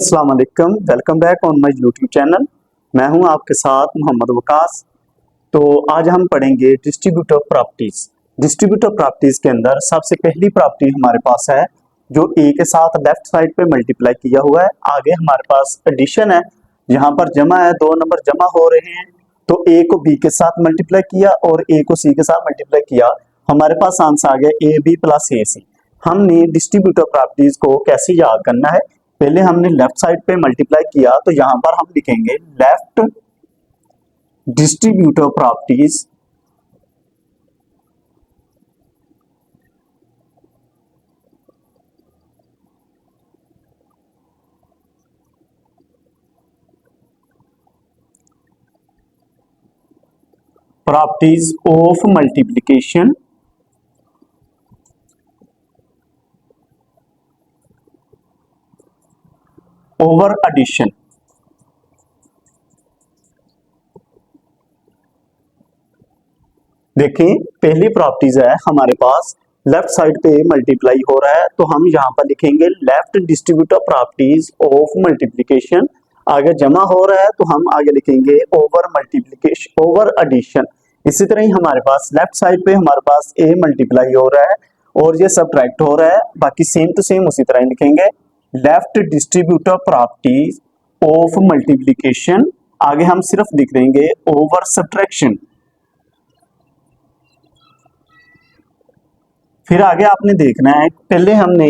अस्सलाम वालेकुम, welcome back on my YouTube channel. मैं हूं आपके साथ मोहम्मद वकास। तो आज हम पढ़ेंगे डिस्ट्रीब्यूटिव प्रॉपर्टीज। डिस्ट्रीब्यूटिव प्रॉपर्टीज के अंदर सबसे पहली प्रॉपर्टी हमारे पास है जो ए के साथ लेफ्ट साइड पे मल्टीप्लाई किया हुआ है। आगे हमारे पास एडिशन है, यहाँ पर जमा है, दो नंबर जमा हो रहे हैं तो ए को बी के साथ मल्टीप्लाई किया और ए को सी के साथ मल्टीप्लाई किया। हमारे पास आंसर आ गया ए बी प्लस ए सी। हमने डिस्ट्रीब्यूटिव प्रॉपर्टीज को कैसे याद करना है, पहले हमने लेफ्ट साइड पे मल्टीप्लाई किया तो यहां पर हम लिखेंगे left distributive properties properties of multiplication over addition. देखिए पहली प्रॉपर्टीज है हमारे पास लेफ्ट साइड पे मल्टीप्लाई हो रहा है तो हम यहां पर लिखेंगे left distributive properties of multiplication. आगे जमा हो रहा है तो हम आगे लिखेंगे ओवर मल्टीप्लिकेशन ओवर एडिशन। इसी तरह ही हमारे पास लेफ्ट साइड पे हमारे पास ए मल्टीप्लाई हो रहा है और ये सब्ट्रैक्ट हो रहा है, बाकी सेम टू सेम उसी तरह लिखेंगे left distributive properties of multiplication. आगे हम सिर्फ लिख देंगे ओवर सब्ट्रैक्शन। फिर आगे आपने देखना है, पहले हमने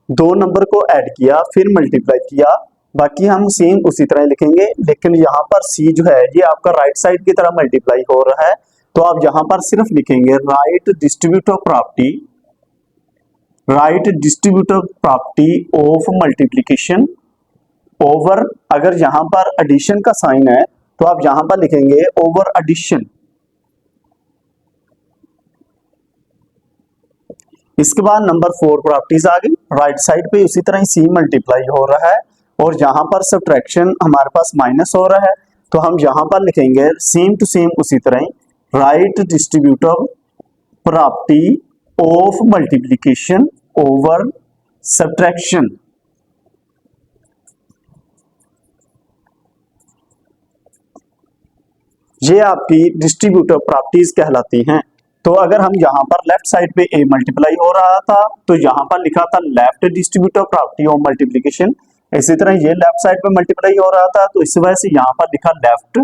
दो नंबर को ऐड किया फिर मल्टीप्लाई किया, बाकी हम सेम उसी तरह लिखेंगे। लेकिन यहाँ पर सी जो है ये आपका राइट साइड की तरह मल्टीप्लाई हो रहा है तो आप यहाँ पर सिर्फ लिखेंगे right distributive property, right distributive property of multiplication over. अगर यहां पर एडिशन का साइन है तो आप यहां पर लिखेंगे ओवर एडिशन। इसके बाद नंबर 4 प्रॉपर्टीज आ गई। राइट साइड पे उसी तरह सी मल्टीप्लाई हो रहा है और यहां पर सब्ट्रैक्शन हमारे पास माइनस हो रहा है तो हम यहां पर लिखेंगे सेम टू सेम उसी तरह right distributive property of multiplication over subtraction. ये आपकी डिस्ट्रीब्यूटिव प्रॉपर्टीज कहलाती हैं। तो अगर हम यहाँ पर लेफ्ट साइड पे ए मल्टीप्लाई हो रहा था तो यहाँ पर लिखा था left distributive property of multiplication. इसी तरह ये लेफ्ट साइड पे मल्टीप्लाई हो रहा था तो इस वजह से यहाँ पर लिखा left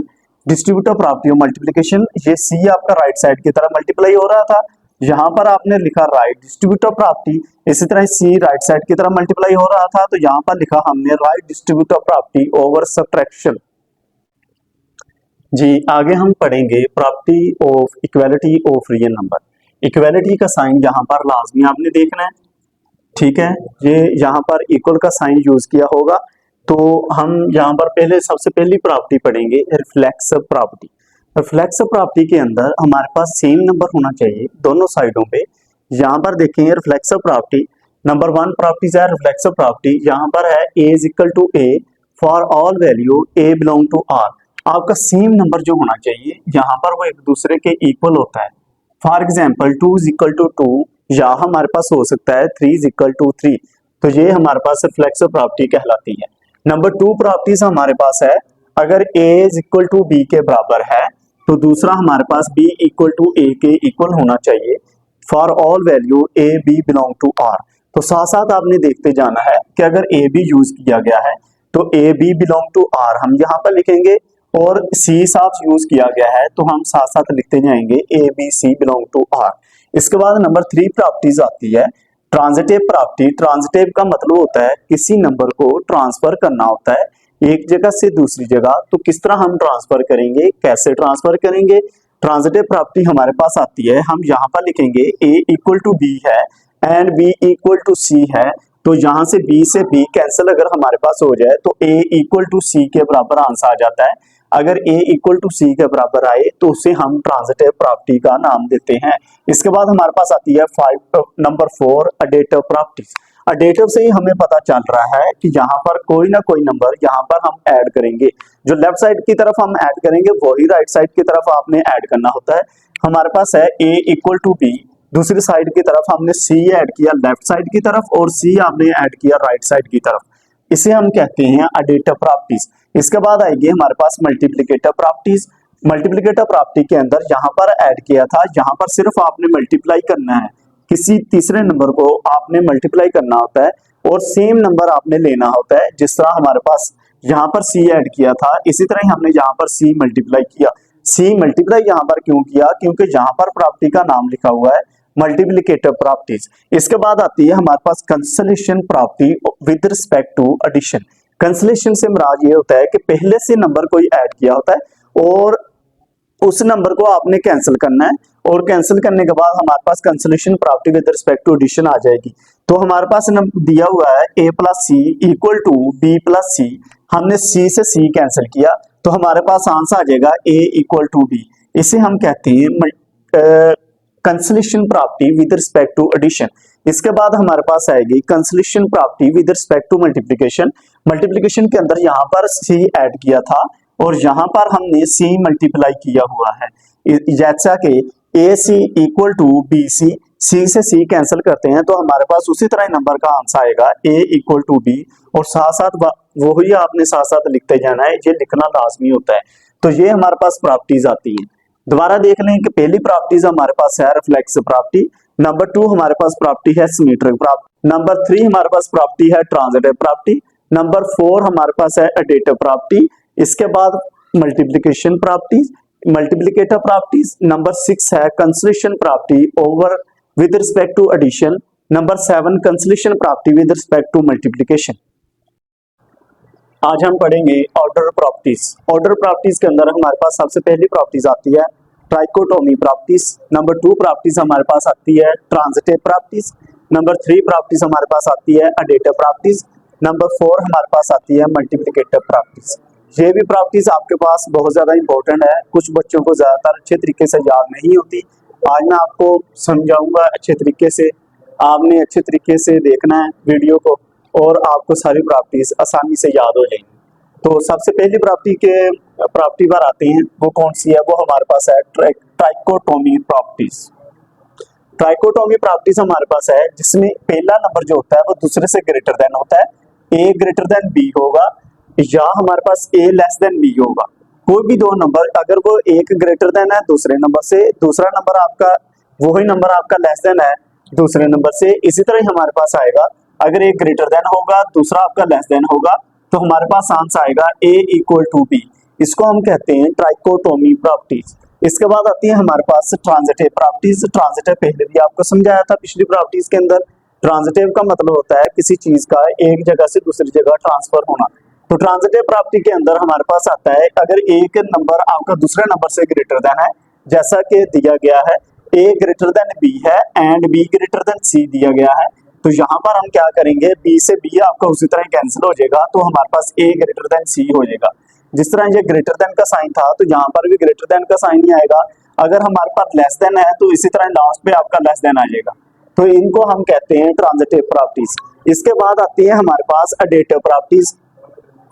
distributive property of multiplication. ये सी आपका राइट साइड की तरह मल्टीप्लाई हो रहा था, यहाँ पर आपने लिखा राइट डिस्ट्रीब्यूटिव प्रॉपर्टी। इसी तरह सी राइट साइड की तरह मल्टीप्लाई हो रहा था तो यहाँ पर लिखा हमने right distributive property over subtraction. जी आगे हम पढ़ेंगे property of equality of real number. Equality का साइन यहाँ पर लाजमी आपने देखना है, ठीक है। ये यहाँ पर इक्वल का साइन यूज किया होगा तो हम यहाँ पर पहले सबसे पहली प्रॉपर्टी पढ़ेंगे रिफ्लेक्सिव प्रॉपर्टी। रिफ्लेक्सिव प्रॉपर्टी के अंदर हमारे पास सेम नंबर होना चाहिए दोनों साइडों पे। यहाँ पर देखेंगे रिफ्लेक्सिव प्रॉपर्टी नंबर 1 प्रॉपर्टी है रिफ्लेक्सिव प्रॉपर्टी। यहाँ पर है a is equal to a for all value a belong to R. आपका सेम नंबर जो होना चाहिए यहाँ पर वो एक दूसरे के इक्वल होता है। For example 2 is equal to 2 या हमारे पास हो सकता है 3 इज इक्वल टू 3। तो ये हमारे पास रिफ्लेक्सिव प्रॉपर्टी कहलाती है। नंबर 2 प्रॉपर्टीज हमारे पास है अगर a is equal to B के बराबर है तो दूसरा हमारे पास b इक्वल टू a के इक्वल होना चाहिए for all value a b belong to r। तो साथ साथ आपने देखते जाना है कि अगर a b यूज किया गया है तो a b belong to r हम यहाँ पर लिखेंगे और c साथ यूज किया गया है तो हम साथ साथ लिखते जाएंगे a b c belong to r। इसके बाद नंबर 3 प्रॉपर्टीज आती है ट्रांजिटिव प्रॉपर्टी। ट्रांजिटिव का मतलब होता है किसी नंबर को ट्रांसफर करना होता है एक जगह से दूसरी जगह। तो किस तरह हम ट्रांसफर करेंगे, कैसे ट्रांसफर करेंगे। ट्रांजिटिव प्रॉपर्टी हमारे पास आती है, हम यहाँ पर लिखेंगे a इक्वल टू बी है and b equal to c है तो यहाँ से b से b कैंसिल अगर हमारे पास हो जाए तो a इक्वल टू c के बराबर आंसर आ जाता है। अगर a इक्वल टू c के बराबर आए तो उसे हम ट्रांजिटिव प्रॉपर्टी का नाम देते हैं। इसके बाद हमारे पास आती है नंबर 4 एडेटिव प्रॉपर्टीज। एडेटिव से ही हमें पता चल रहा है कि यहाँ पर कोई ना कोई नंबर यहाँ पर हम ऐड करेंगे। जो लेफ्ट साइड की तरफ हम ऐड करेंगे वही राइट साइड की तरफ आपने ऐड करना होता है। हमारे पास है a इक्वल टू बी, दूसरी साइड की तरफ हमने c ऐड किया लेफ्ट साइड की तरफ और c आपने ऐड किया राइट साइड की तरफ। इसे हम कहते हैं एडिटिव प्रॉपर्टीज। इसके बाद आएगी हमारे पास मल्टीप्लिकेटिव प्रॉपर्टीज। मल्टीप्लिकेटिव प्रॉपर्टी के अंदर यहाँ पर ऐड किया था, यहाँ पर सिर्फ आपने मल्टीप्लाई करना है, किसी तीसरे नंबर को आपने मल्टीप्लाई करना होता है और सेम नंबर आपने लेना होता है। जिस तरह हमारे पास यहाँ पर सी ऐड किया था, इसी तरह हमने यहाँ पर सी मल्टीप्लाई किया। सी मल्टीप्लाई यहाँ पर क्यों किया? क्योंकि यहाँ पर प्रॉपर्टी का नाम लिखा हुआ है मल्टीप्लिकेटिव प्रॉपर्टीज। इसके बाद आती है हमारे पास consolation property with respect to addition. Consolation से मुराद ये होता है कि पहले से नंबर कोई ऐड किया होता है और उस नंबर को आपने कैंसिल करना है, और कैंसिल करने के बाद हमारे पास consolation property with respect to addition आ जाएगी। तो हमारे पास दिया हुआ है a plus c equal to b plus c, हमने c से c कैंसिल किया तो हमारे पास आंसर आ जाएगा a इक्वल टू बी। इसे हम कहते हैं consolation property with respect to addition. इसके बाद हमारे पास आएगी consolation property with respect to multiplication. Multiplication के अंदर यहाँ पर c ऐड किया था और यहाँ पर हमने c मल्टीप्लाई किया हुआ है, जैसा कि ए सी इक्वल टू बी सी, सी से सी कैंसिल करते हैं तो हमारे पास उसी तरह नंबर का आंसर आएगा a इक्वल टू बी, और साथ साथ वो ही आपने साथ साथ लिखते जाना है, ये लिखना लाजमी होता है। तो ये हमारे पास प्रॉपर्टीज आती हैं। दोबारा देख लें कि पहली प्रॉपर्टीज हमारे पास है रिफ्लेक्सिव प्रॉपर्टी, नंबर 2 हमारे पास प्रॉपर्टी है सिमेट्रिक प्रॉपर्टी, नंबर 3 हमारे पास प्रॉपर्टी है ट्रांजिटिव प्रॉपर्टी, नंबर 4 हमारे पास है एडिटिव प्रॉपर्टी, इसके बाद multiplication properties, multiplicative properties, number 6 है consolation property over with respect to addition, number 7 consolation property with respect to multiplication. आज हम पढ़ेंगे ऑर्डर प्रॉपर्टीज। ऑर्डर प्रॉपर्टीज के अंदर हमारे पास सबसे पहली प्रॉपर्टीज आती है ट्राइकोटोमी प्रॉपर्टीज, नंबर 2 प्रॉपर्टीज हमारे पास आती है ट्रांजिटिव प्रॉपर्टीज, नंबर 3 प्रॉपर्टीज हमारे पास आती है एडिटिव प्रॉपर्टीज, नंबर 4 हमारे पास आती है मल्टीप्लिकेटिव प्रॉपर्टीज। ये भी प्रॉपर्टीज आपके पास बहुत ज्यादा इंपॉर्टेंट है, कुछ बच्चों को ज्यादातर अच्छे तरीके से याद नहीं होती। आज मैं आपको समझाऊंगा अच्छे तरीके से, आपने अच्छे तरीके से देखना है वीडियो को और आपको सारी प्रॉपर्टीज आसानी से याद हो जाएंगी। तो सबसे पहली प्रॉपर्टी पर आते हैं, वो कौन सी है? वो हमारे पास है ट्राइकोटोमी प्रॉपर्टीज। ट्राइकोटोमी प्रॉपर्टीज हमारे पास है जिसमें पहला नंबर जो होता है वो दूसरे से ग्रेटर देन होता है, a ग्रेटर देन b होगा या हमारे पास a लेस देन b होगा। कोई भी दो नंबर अगर वो एक ग्रेटर देन है दूसरे नंबर से, दूसरा नंबर आपका वही नंबर आपका लेस देन है दूसरे नंबर से, इसी तरह ही हमारे पास आएगा अगर एक ग्रेटर देन होगा दूसरा आपका लेस देन होगा तो हमारे पास आंसर आएगा a इक्वल टू b। इसको हम कहते हैं ट्राइकोटोमी प्रॉपर्टीज। इसके बाद आती है हमारे पास ट्रांजिटिव प्रॉपर्टीज। ट्रांजिटिव पहले भी आपको समझाया था पिछली प्रॉपर्टीज के अंदर। ट्रांजिटिव का मतलब होता है किसी चीज का एक जगह से दूसरी जगह ट्रांसफर होना। तो ट्रांजिटिव प्रॉपर्टी के अंदर हमारे पास आता है अगर एक नंबर आपका दूसरे नंबर से ग्रेटर देन है, जैसा कि दिया गया है a ग्रेटर देन b है and b greater than c दिया गया है, तो यहाँ पर हम क्या करेंगे, b से b आपका उसी तरह कैंसिल हो जाएगा तो हमारे पास a ग्रेटर देन c हो जाएगा। जिस तरह ये ग्रेटर देन का साइन था तो यहाँ पर भी ग्रेटर देन का साइन ही आएगा। अगर हमारे पास लेस देन है तो इसी तरह लास्ट पे आपका लेस देन आ जाएगा। तो इनको हम कहते हैं ट्रांजिटिव प्रॉपर्टीज। इसके बाद आती है हमारे पास एडिटिव प्रॉपर्टीज।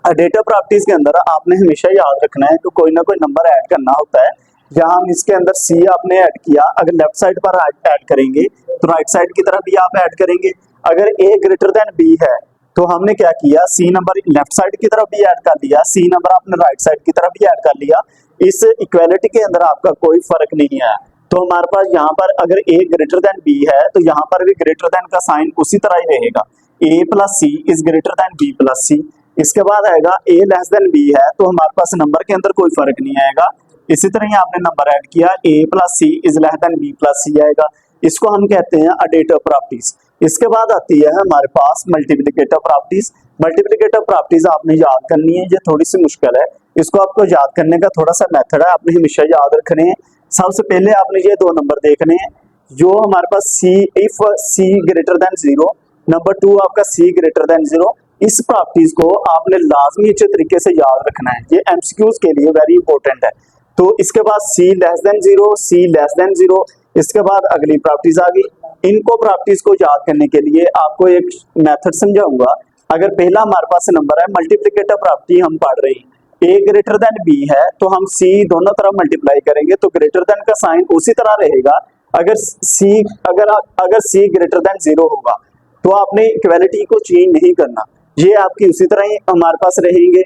एडिटिव प्रॉपर्टीज के अंदर आपने हमेशा याद रखना है कि कोई ना कोई नंबर ऐड करना होता है। जहां हम इसके अंदर c आपने ऐड किया, अगर लेफ्ट साइड पर ऐड करेंगे तो राइट साइड की तरफ भी आप ऐड करेंगे। अगर a ग्रेटर देन b है तो हमने क्या किया, c नंबर लेफ्ट साइड की तरफ भी ऐड कर लिया, c नंबर आपने राइट साइड की तरफ भी ऐड कर लिया। इस इक्वालिटी के अंदर आपका कोई फर्क नहीं है। तो हमारे पास यहाँ पर अगर a ग्रेटर देन b है तो यहाँ पर भी ग्रेटर देन का साइन उसी तरह ही रहेगा, a plus c is greater then b plus c। इसके बाद आएगा a लेस देन b है तो हमारे पास नंबर के अंदर कोई फर्क नहीं आएगा। इसी तरह ही आपने नंबर ऐड किया a plus c is less then b plus c आएगा। इसको हम कहते हैं एडिटिव प्रॉपर्टीज। इसके बाद आती है हमारे पास मल्टीप्लिकेटिव प्रॉपर्टीज। मल्टीप्लिकेटिव प्रॉपर्टीज आपने याद करनी है, ये थोड़ी सी मुश्किल है। इसको आपको याद करने का थोड़ा सा मेथड है, आपने हमेशा याद रखने हैं। सबसे पहले आपने ये दो नंबर देखने हैं जो हमारे पास if c greater than 0, number 2 आपका c ग्रेटर देन 0। इस प्रॉपर्टीज को आपने लाजमी अच्छे तरीके से याद रखना है, ये एमसीक्यूज के लिए वेरी इंपॉर्टेंट है। तो इसके बाद c less than 0, c less than 0, इसके बाद अगली प्रॉपर्टीज आ गई। इनको प्रॉपर्टीज को याद करने के लिए आपको एक मेथड समझाऊंगा। अगर पहला हमारे पास नंबर है, मल्टीप्लिकेटिव प्रॉपर्टी हम पढ़ रहे हैं, a ग्रेटर देन b है तो हम c दोनों तरफ मल्टीप्लाई करेंगे तो ग्रेटर देन का साइन उसी तरह रहेगा। अगर c ग्रेटर देन 0 होगा तो आपने इक्वालिटी को चेंज नहीं करना, ये आपकी उसी तरह ही हमारे पास रहेंगे।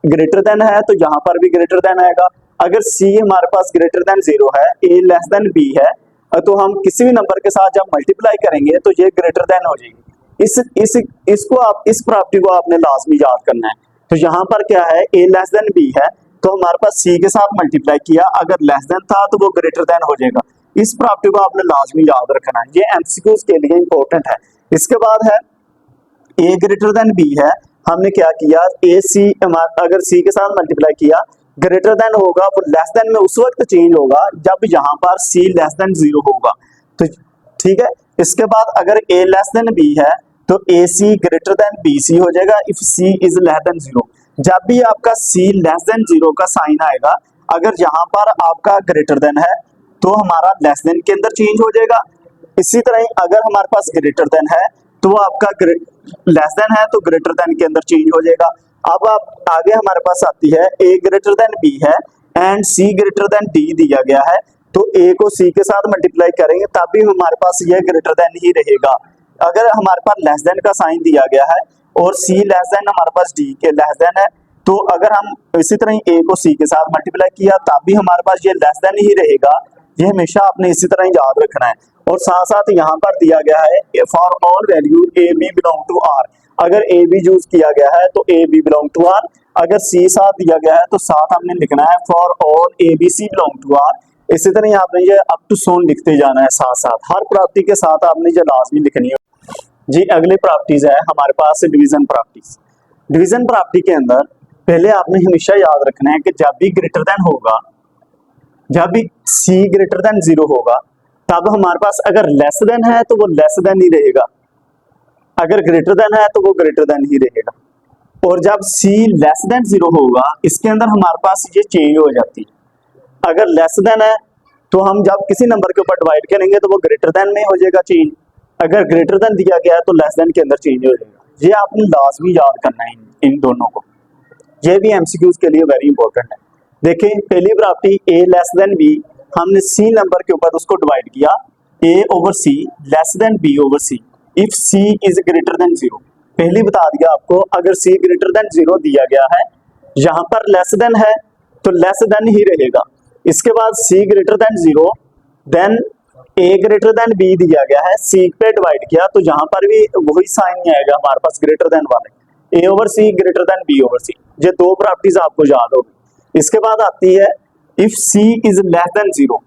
ग्रेटर देन है तो यहाँ पर भी ग्रेटर देन आएगा। अगर सी हमारे पास ग्रेटर देन 0 है, ए लेस देन बी है, तो हम किसी भी नंबर के साथ जब मल्टीप्लाई करेंगे तो ये ग्रेटर देन हो जाएगी। इसको आप इस प्रॉपर्टी को आपने लाजमी याद करना है। तो यहाँ पर क्या है, ए लेस देन बी है तो हमारे पास सी के साथ मल्टीप्लाई किया, अगर लेस देन था तो वो ग्रेटर देन हो जाएगा। इस प्रॉपर्टी को आपने लाजमी याद रखना है, ये एमसीक्यूज के लिए इंपॉर्टेंट है। इसके बाद है ए ग्रेटर देन बी है, हमने क्या किया, ए सी अगर सी के साथ मल्टीप्लाई किया, ग्रेटर देन होगा वो लेस देन में उस वक्त चेंज होगा जब यहाँ पर सी लेस देन 0 होगा। तो ठीक है, इसके बाद अगर ए लेस देन बी है तो A C greater than B C हो जाएगा if C is less than 0। जब भी आपका सी लेस देन 0 का साइन आएगा, अगर यहाँ पर आपका ग्रेटर देन है तो हमारा लेस देन के अंदर चेंज हो जाएगा। इसी तरह अगर हमारे पास ग्रेटर देन है तो आपका लेस देन है तो ग्रेटर देन के अंदर चेंज हो जाएगा। अब आप आगे हमारे पास आती है ए ग्रेटर देन बी है and C greater than D दिया गया है, तो ए को सी के साथ मल्टीप्लाई करेंगे तब भी हमारे पास ये ग्रेटर देन ही रहेगा। अगर हमारे पास लेस देन का साइन दिया गया है और सी लेस देन हमारे पास डी के लेस देन है, तो अगर हम इसी तरह ए को सी के साथ मल्टीप्लाई किया तब भी हमारे पास ये लेस देन ही रहेगा। ये हमेशा आपने इसी तरह याद रखना है। और साथ साथ यहाँ पर दिया गया है for all value A B belong to R, अगर ए बी यूज किया गया है तो A B belong to R, अगर सी साथ दिया गया है तो साथ हमने लिखना है for all A B C belong to R. इसी तरह आपने ये अप टू सोन लिखते जाना है, साथ साथ हर प्रॉपर्टी के साथ आपने ये लाजमी लिखनी है। जी अगली प्रॉपर्टीज है हमारे पास डिवीजन प्रॉपर्टीज। डिवीजन प्रॉपर्टी के अंदर पहले आपने हमेशा याद रखना है कि जब भी ग्रेटर देन होगा, जब भी सी ग्रेटर देन 0 होगा, तब हमारे पास अगर लेस देन है तो वो लेस देन ही रहेगा, अगर ग्रेटर देन है तो वो ग्रेटर देन ही रहेगा। और जब सी लेस देन 0 होगा, इसके अंदर हमारे पास ये चेंज हो जाती है। अगर लेस देन है तो हम जब किसी नंबर के ऊपर डिवाइड करेंगे तो वो ग्रेटर देन में हो जाएगा चेंज, अगर ग्रेटर देन दिया गया है तो लेस देन के अंदर चेंज हो जाएगा। ये आपने लाजमी याद करना है इन दोनों को, ये भी एमसीक्यूज के लिए वेरी इंपॉर्टेंट है। देखिए पहली property a less than b, हमने सी नंबर के ऊपर उसको डिवाइड किया, a over c less than b over c if C is greater than 0। पहले बता दिया आपको, अगर सी ग्रेटर देन 0 दिया गया है, यहाँ पर लेस देन है तो लेस देन ही रहेगा। इसके बाद सी ग्रेटर देन 0, देन ए ग्रेटर देन बी दिया गया है, सी पे डिवाइड किया तो यहाँ पर भी वही साइन नहीं आएगा हमारे पास ग्रेटर देन वाले, ए ओवर सी ग्रेटर देन बी ओवर सी। ये दो प्रॉपर्टीज आपको याद होगी। इसके बाद आती है if C is less than 0,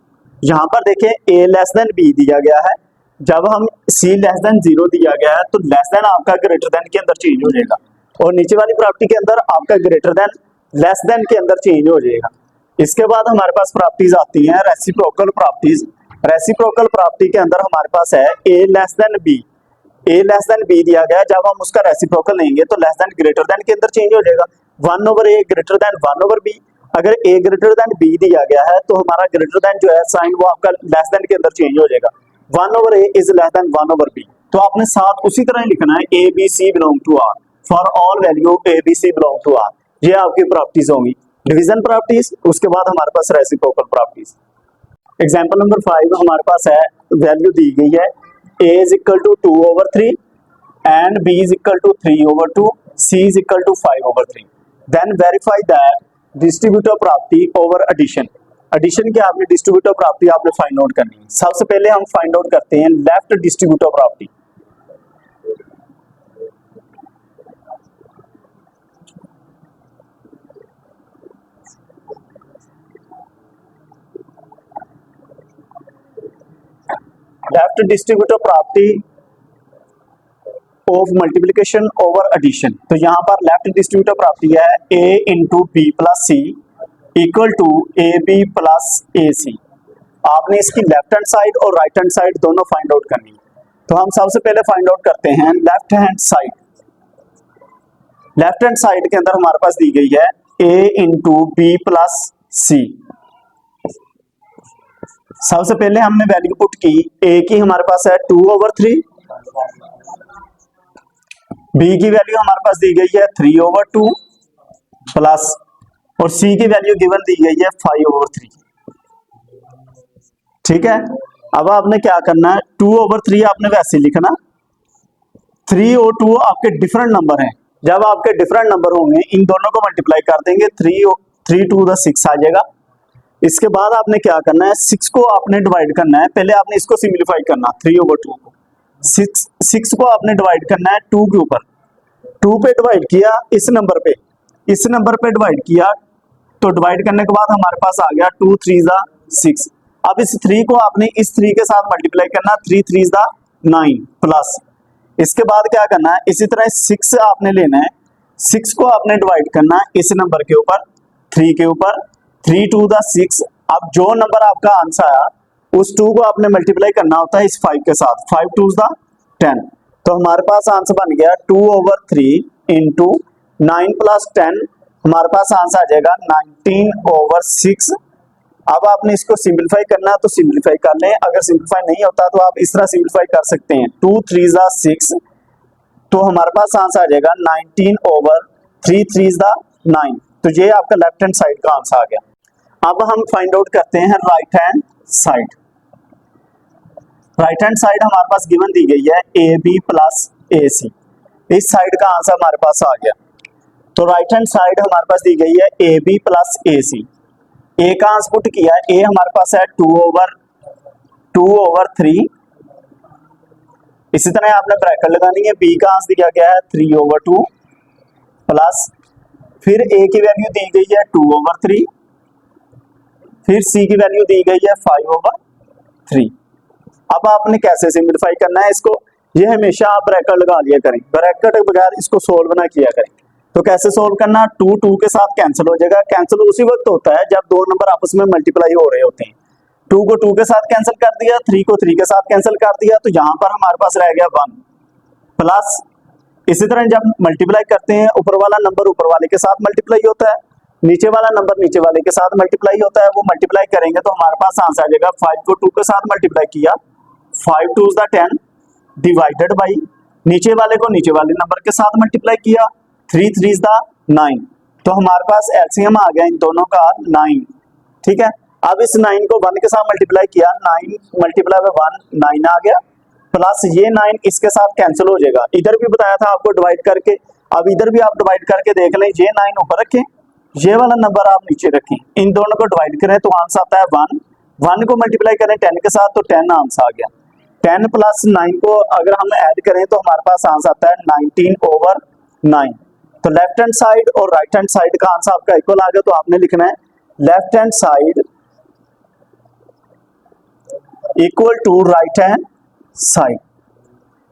यहाँ पर देखें ए लेस देन बी दिया गया है, जब हम सी लेस देन 0 दिया गया है तो लेस देन आपका ग्रेटर देन के अंदर चेंज हो जाएगा, और नीचे वाली प्रॉपर्टी के अंदर आपका ग्रेटर देन लेस देन के अंदर चेंज हो जाएगा। इसके बाद हमारे पास प्रॉपर्टीज आती हैं रेसिप्रोकल प्रॉपर्टीज। रेसिप्रोकल प्रॉपर्टी के अंदर हमारे पास है ए लेस देन बी, ए लेस देन बी दिया गया, जब हम उसका रेसिप्रोकल लेंगे तो लेस देन ग्रेटर देन के अंदर चेंज हो जाएगा। 1 ओवर ए ग्रेटर देन 1 ओवर बी, अगर ए ग्रेटर देन बी दिया गया है तो हमारा ग्रेटर देन जो है साइन वो आपका लेस देन के अंदर चेंज हो जाएगा। 1 over A is less than 1 over B, तो आपने साथ उसी तरह लिखना है A B C belong to R for all value A B C belong to R. ये आपकी प्रॉपर्टीज होंगी डिवीजन प्रॉपर्टीज। उसके बाद हमारे पास रेसिप्रोकल प्रॉपर्टीज। एग्जांपल नंबर 5 हमारे पास है, वैल्यू दी गई है a is equal to 2 over 3 and b is equal to 3 over 2, c is equal to 5 over 3, then verify that distributive property over addition। Addition की आपने डिस्ट्रीब्यूटिव प्रॉपर्टी आपने find out करनी है। सबसे पहले हम फाइंड आउट करते हैं left distributive property. Left distributive property of multiplication over addition. तो यहाँ पर लेफ्ट डिस्ट्रीब्यूटिव प्रॉपर्टी है a into b plus c equal to a b plus a c. आपने इसकी लेफ्ट हैंड साइड और राइट हैंड साइड दोनों find out करनी है। तो हम सबसे पहले फाइंड आउट करते हैं left hand side. Left hand side के अंदर हमारे पास दी गई है a इंटू बी प्लस सी। सबसे पहले हमने वैल्यू पुट की, a की हमारे पास है 2 ओवर 3, b की वैल्यू हमारे पास दी गई है 3 ओवर 2 प्लस, और c की वैल्यू गिवन दी गई है 5 ओवर 3। ठीक है, अब आपने क्या करना है, 2 ओवर 3 आपने वैसे लिखना, 3 और 2 आपके डिफरेंट नंबर हैं, जब आपके डिफरेंट नंबर होंगे इन दोनों को मल्टीप्लाई कर देंगे, 3 टू द 6 आ जाएगा। इसके बाद आपने क्या करना है, 6 को आपने डिवाइड करना है, पहले आपने इसको सिंप्लीफाई करना 3/2 को, 6 को आपने डिवाइड करना है 2 के ऊपर, 2 पे डिवाइड किया, इस नंबर पे डिवाइड किया, तो डिवाइड करने के बाद हमारे पास आ गया 2 3 ज़ा 6। अब इस 3 को आपने इस 3 के साथ मल्टीप्लाई करना, 3 3 ज़ा 9 प्लस, इसके बाद क्या करना है, इसी तरह 6 आपने लेना है, 6 को आपने डिवाइड करना है इस नंबर के ऊपर, 3 के ऊपर, 3 2 द 6। अब जो नंबर आपका आंसर आया उस 2 को आपने मल्टीप्लाई करना होता है इस 5 के साथ, 5 2 द 10। तो हमारे पास आंसर बन गया 2/3 इंटू 9 प्लस 10, हमारे पास आंसर आ जाएगा 19/6। अब आपने इसको सिंप्लीफाई करना है तो सिंप्लीफाई कर लें, अगर सिंप्लीफाई नहीं होता तो आप इस तरह सिंप्लीफाई कर सकते हैं, 2 3 ज़ा 6, तो हमारे पास आंसर आ जाएगा 19/3 3 ज़ा 9। तो ये आपका लेफ्ट हैंड साइड का आंसर आ गया। अब हम फाइंड आउट करते हैं right hand side. Right hand side हमारे पास गिवन दी गई है AB प्लस AC, इस साइड का आंसर हमारे पास आ गया। तो राइट हैंड साइड हमारे पास दी गई है AB प्लस AC, A का आंसर पुट किया है, A हमारे पास है 2/3, इसी तरह आपने ब्रैकेट लगानी है, B का आंसर दिया गया है 3/2 प्लस, फिर A की वैल्यू दी गई है 2/3, फिर C की वैल्यू दी गई है 5/3। अब आपने कैसे सिंप्लीफाई करना है इसको, ये हमेशा आप ब्रैकेट लगा लिया करें, ब्रैकेट बगैर इसको सोल्व ना किया करें। तो कैसे सोल्व करना, 2 2 के साथ कैंसिल हो जाएगा, कैंसिल उसी वक्त होता है जब दो नंबर आपस में मल्टीप्लाई हो रहे होते हैं। 2 को 2 के साथ कैंसिल कर दिया, 3 को 3 के साथ कैंसिल कर दिया, तो यहाँ पर हमारे पास रह गया 1 प्लस, इसी तरह जब मल्टीप्लाई करते हैं ऊपर वाला नंबर ऊपर वाले के साथ मल्टीप्लाई होता है, नीचे वाला नंबर नीचे वाले के साथ मल्टीप्लाई होता है, वो मल्टीप्लाई करेंगे तो हमारे पास आंसर आ जाएगा, 5 को 2 के साथ मल्टीप्लाई किया, 5 2 ज़ा 10 डिवाइडेड बाई, नीचे वाले को नीचे वाले नंबर के साथ मल्टीप्लाई किया, 3 3 ज़ा 9, तो हमारे पास एलसीएम आ गया इन दोनों का 9। ठीक है, अब इस 9 को 1 के साथ मल्टीप्लाई किया, 9 मल्टीप्लाई बाय 1 9 आ गया, प्लस ये 9 इसके साथ कैंसिल हो जाएगा, इधर भी बताया था आपको डिवाइड करके, अब इधर भी आप डिवाइड करके देख लें, ये 9 ऊपर रखें, ये वाला नंबर आप नीचे रखें, इन दोनों को डिवाइड करें तो आंसर आता है 1, 1 को मल्टीप्लाई करें 10 के साथ तो 10 आंसर आ गया, 10 प्लस 9 को अगर हम ऐड करें तो हमारे पास आंसर आता है 19/9। तो लेफ्ट हैंड साइड और राइट हैंड साइड का आंसर आपका इक्वल आ गया, तो आपने लिखना है left hand side equal to right hand side.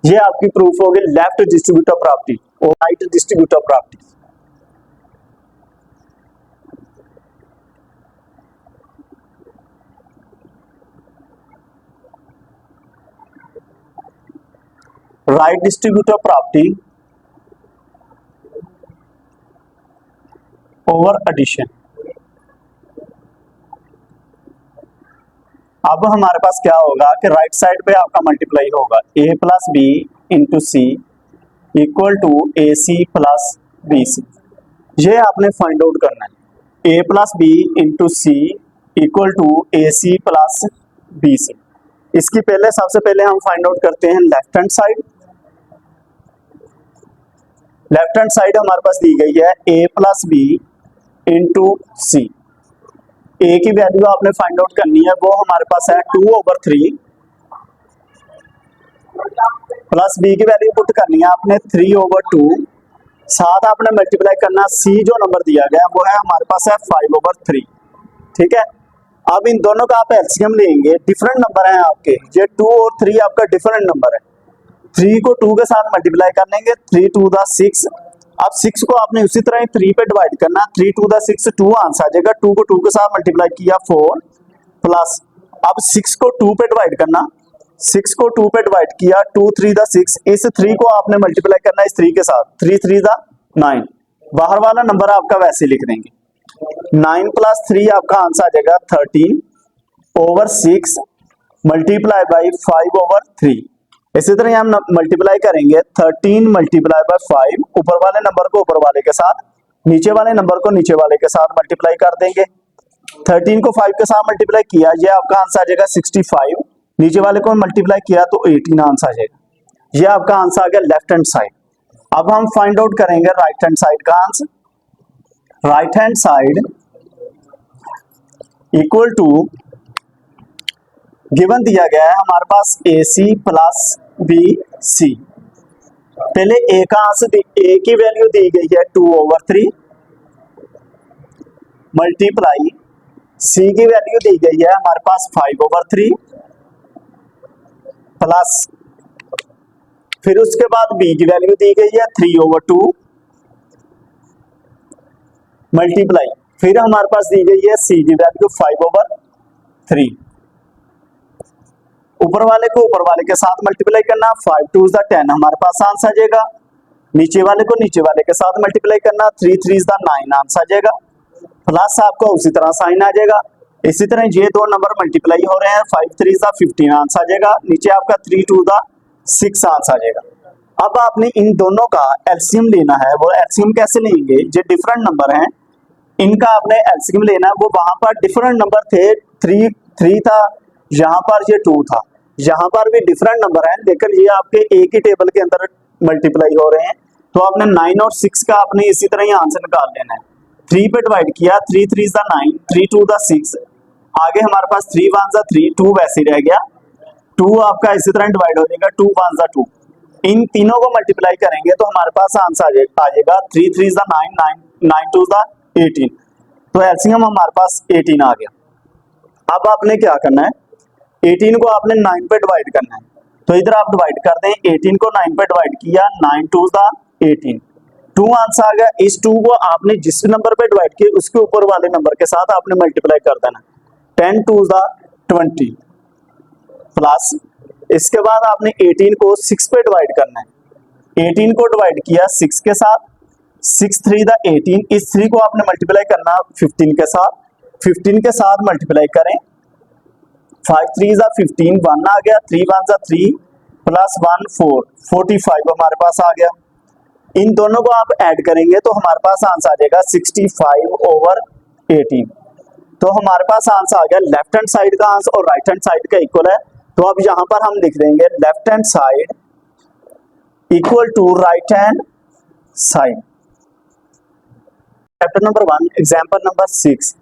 ये आपकी प्रूफ होगी लेफ्ट डिस्ट्रीब्यूटिव प्रॉपर्टी और right distributive property. Right distributive property over addition. अब हमारे पास क्या होगा कि राइट साइड पे आपका मल्टीप्लाई होगा, a plus B into C equal to A C plus B C. ये आपने फाइंड आउट करना है, a plus B into C equal to A C plus B C. इसकी पहले सबसे पहले हम फाइंड आउट करते हैं left hand side. Left hand side हमारे पास दी गई है a plus B into C. A की वैल्यू आपने फाइंड आउट करनी है, वो हमारे पास है 2/3 प्लस बी की वैल्यू पुट करनी है आपने 3/2, साथ आपने मल्टीप्लाई करना, सी जो नंबर दिया गया वो है हमारे पास है 5/3। ठीक है, अब इन दोनों का आप एलसीएम लेंगे, डिफरेंट नंबर हैं आपके, ये 2 और 3 आपका डिफरेंट नंबर है, 3 को 2 के साथ मल्टीप्लाई कर लेंगे, 3 2 द 6। अब 6 को आपने उसी तरह 3 पे डिवाइड करना, 3 2 द 6 2 आंसर आ जाएगा, 2 को 2 के साथ मल्टीप्लाई किया 4 प्लस, अब 6 को 2 पे डिवाइड करना, 6 को 2 पे डिवाइड किया, 2 3 द 6, इस 3 को आपने मल्टीप्लाई करना इस 3 के साथ, 3 3 द 9, बाहर वाला नंबर आपका वैसे लिख देंगे, 9 प्लस 3 आपका आंसर आ जाएगा 13/6 मल्टीप्लाई बाई 5/3। इसी तरह हम मल्टीप्लाई करेंगे 13 मल्टीप्लाई बाय 5, ऊपर वाले नंबर को ऊपर वाले के साथ, नीचे वाले नंबर को नीचे वाले के साथ मल्टीप्लाई कर देंगे। 13 को 5 के साथ मल्टीप्लाई किया, ये आपका आंसर आ जाएगा 65, नीचे वाले को मल्टीप्लाई किया तो 18 आंसर आ जाएगा। ये आपका आंसर आ गया लेफ्ट हैंड साइड। अब हम फाइंड आउट करेंगे राइट हैंड साइड का answer. Right hand side equal to, given दिया गया है हमारे पास ए सी प्लस बी सी। पहले ए का आंसर, ए की वैल्यू दी गई है 2/3 मल्टीप्लाई सी की वैल्यू दी गई है हमारे पास 5/3 प्लस, फिर उसके बाद बी की वैल्यू दी गई है 3/2 मल्टीप्लाई, फिर हमारे पास दी गई है सी की वैल्यू 5/3। ऊपर वाले को ऊपर वाले के साथ मल्टीप्लाई करना, 5 2 10 हमारे पास आंसर आ जाएगा। नीचे वाले को नीचे वाले के साथ मल्टीप्लाई करना, 3 3 9 आंसर आ जाएगा। प्लस आपका उसी तरह साइन आ जाएगा। इसी तरह ये दो नंबर मल्टीप्लाई हो रहे हैं, 5 3 15 आंसर आ जाएगा। नीचे आपका 3 2 6 आंसर आ जाएगा। अब आपने इन दोनों का एलसीएम लेना है। वो एलसीएम कैसे लेंगे, जो डिफरेंट नंबर हैं इनका आपने एलसीएम लेना है। वो वहां पर डिफरेंट नंबर थे, 3 था, यहाँ पर ये 2 था, यहाँ पर भी डिफरेंट नंबर है, लेकिन ये आपके एक ही टेबल के अंदर मल्टीप्लाई हो रहे हैं। तो आपने 9 और 6 का आपने इसी तरह ही आंसर निकाल लेना है। 3 पे डिवाइड किया, 3 3 9, 3 2 6, आगे हमारे पास 3 1 3, 2 वैसे ही रह गया। 2 आपका इसी तरह डिवाइड हो जाएगा, 2 1 2। इन तीनों को मल्टीप्लाई करेंगे तो हमारे पास आंसर आ जाएगा 3 3 9 9, 9 2 18। तो एलसीएम हमारे पास 18 आ गया। अब आपने क्या करना है, 18 को आपने 9 पे डिवाइड करना है। तो इधर आप डिवाइड कर दें, 18 को 9 पे डिवाइड किया, 9 2 18, 2 आंसर आ गया। इस 2 को आपने जिस नंबर पे डिवाइड किया उसके ऊपर वाले नंबर के साथ आपने मल्टीप्लाई कर देना, 10 2 20 प्लस, इसके बाद आपने 18 को 6 पे डिवाइड करना है। 18 को डिवाइड किया 6 के साथ, 6 3 18, इस 3 को आपने मल्टीप्लाई करना 15 के साथ, 15 के साथ मल्टीप्लाई करें, 5 3 15, 1 आ गया, 3 1 3 प्लस 1 4, 45 हमारे पास आ गया। इन दोनों को आप ऐड करेंगे तो हमारे पास आंसर आ जाएगा 65/18। तो हमारे पास आंसर आ गया लेफ्ट हैंड साइड का आंसर और राइट हैंड साइड का इक्वल है। तो अब यहां पर हम लिख देंगे left hand side equal to right hand side. Chapter number 1 example number 6,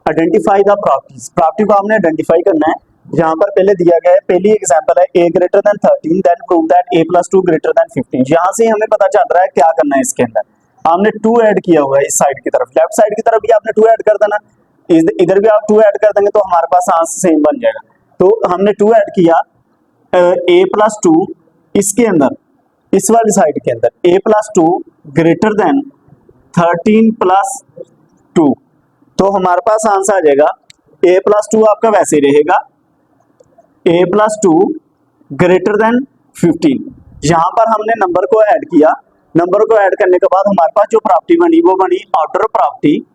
identify the properties. Property को हमने आइडेंटिफाई करना है। यहाँ पर पहले दिया गया है, पहली एग्जांपल है a greater than 13, then prove that a plus 2 greater than 15। यहाँ से हमें पता चल रहा है क्या करना है। इसके अंदर हमने 2 ऐड किया हुआ है, इस साइड की तरफ, लेफ्ट साइड की तरफ भी आपने 2 ऐड कर देना, इधर भी आप 2 ऐड कर देंगे तो हमारे पास आंसर सेम बन जाएगा। तो हमने 2 ऐड किया, a plus 2 इसके अंदर, इस वाली साइड के अंदर a plus 2 greater than 13 plus 2, तो हमारे पास आंसर आ जाएगा a plus 2 आपका वैसे ही रहेगा, a plus 2 greater than 15। यहां पर हमने नंबर को ऐड किया, नंबर को ऐड करने के बाद हमारे पास जो प्रॉपर्टी बनी वो बनी order property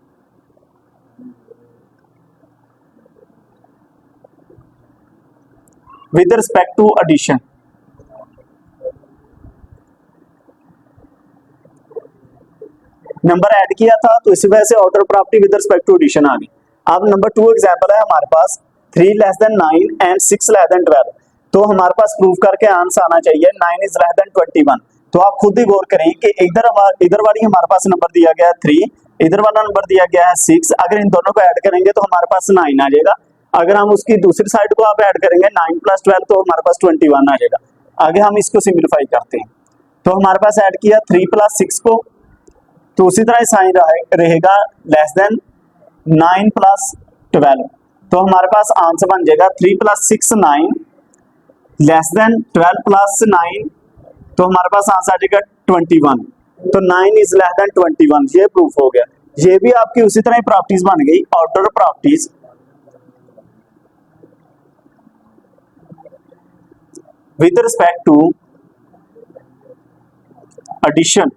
with respect to addition. Number add किया था तो इसी वजह से order property with respect to addition आ गई। अब नंबर 2 एग्जांपल है हमारे पास 3 less than 9 and 6 less than 12। तो हमारे पास प्रूव करके आंसर आना चाहिए 9 is less than 21। तो आप खुद ही गौर करें कि इधर वाली हमारे पास नंबर दिया गया है 3, इधर वाला नंबर दिया गया है 6। अगर इन दोनों को ऐड करेंगे तो हमारे पास 9 आ जाएगा। अगर हम उसकी दूसरी साइड को आप ऐड करेंगे 9 + 12 तो हमारे पास 21 आ जाएगा। आगे हम इसको सिंप्लीफाई करते हैं। तो हमारे पास ऐड किया 3 + 6 को, तो उसी तरह साइन रहेगा लेस देन 9 + 12। तो हमारे पास आंसर बन जाएगा 3 + 6 9 लेस देन 12 + 9, तो हमारे पास आंसर आ जाएगा 21। तो 9 is less than 21, ये प्रूफ हो गया। ये भी आपकी उसी तरह प्रॉपर्टीज बन गई, order properties with respect to addition.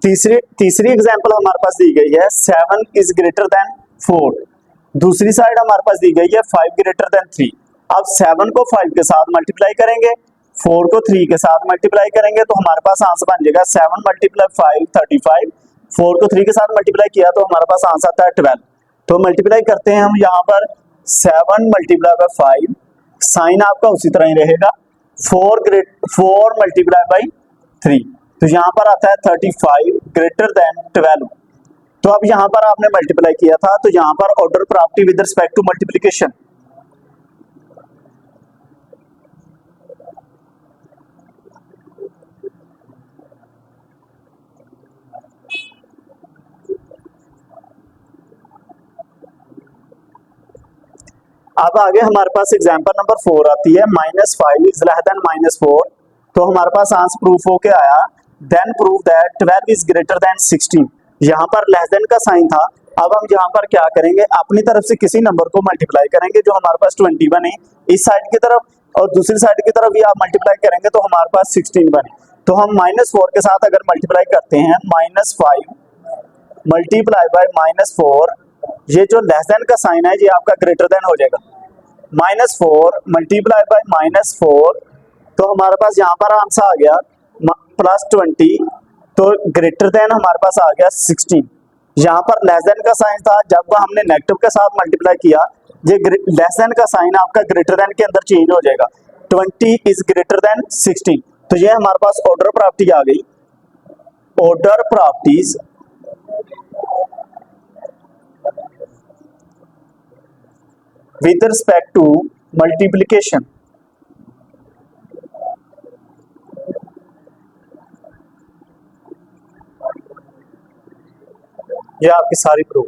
तीसरी एग्जांपल हमारे पास दी गई है 7 is greater than 4। दूसरी साइड हमारे पास दी गई है 5 greater than 3। अब 7 को 5 के साथ मल्टीप्लाई करेंगे, 4 को 3 के साथ मल्टीप्लाई करेंगे, तो हमारे पास आंसर बन जाएगा 7 × 5 35, 4 को 3 के साथ मल्टीप्लाई किया तो हमारे पास आंसर आता है 12। तो मल्टीप्लाई करते हैं हम यहाँ पर 7 × 5, साइन आपका उसी तरह ही रहेगा, 4 मल्टीप्लाई बाई 3, तो यहां पर आता है 35 ग्रेटर देन 12। तो अब यहां पर आपने मल्टीप्लाई किया था, तो यहां पर order property with respect to multiplication, अब आगे हमारे पास एग्जांपल नंबर 4 आती है, -5 इज लेस देन -4। तो हमारे पास आंसर प्रूफ होके आया, then prove that 12 is greater than 16। यहाँ पर लेस देन का साइन था, अब हम यहाँ पर क्या करेंगे, अपनी तरफ से किसी नंबर को मल्टीप्लाई करेंगे जो हमारे पास 21 बने इस साइड की तरफ, और दूसरी साइड की तरफ भी आप मल्टीप्लाई करेंगे तो हमारे पास 16 बने। तो हम -4 के साथ अगर मल्टीप्लाई करते हैं, -5 मल्टीप्लाई बाय -4, ये जो लेस देन का साइन है ये आपका ग्रेटर देन हो जाएगा। -4 मल्टीप्लाई बाय -4, तो हमारे पास यहाँ पर आंसर आ गया +20, तो ग्रेटर देन हमारे पास आ गया 16। यहाँ पर लेस देन का साइन था, जब हमने नेगेटिव के साथ मल्टीप्लाई किया, ये लेस देन का साइन आपका ग्रेटर देन के अंदर चेंज हो जाएगा। 20 इज ग्रेटर देन 16, तो ये हमारे पास ऑर्डर प्रॉपर्टी आ गई। Order properties with respect to multiplication, ये आपकी सारी प्रूफ।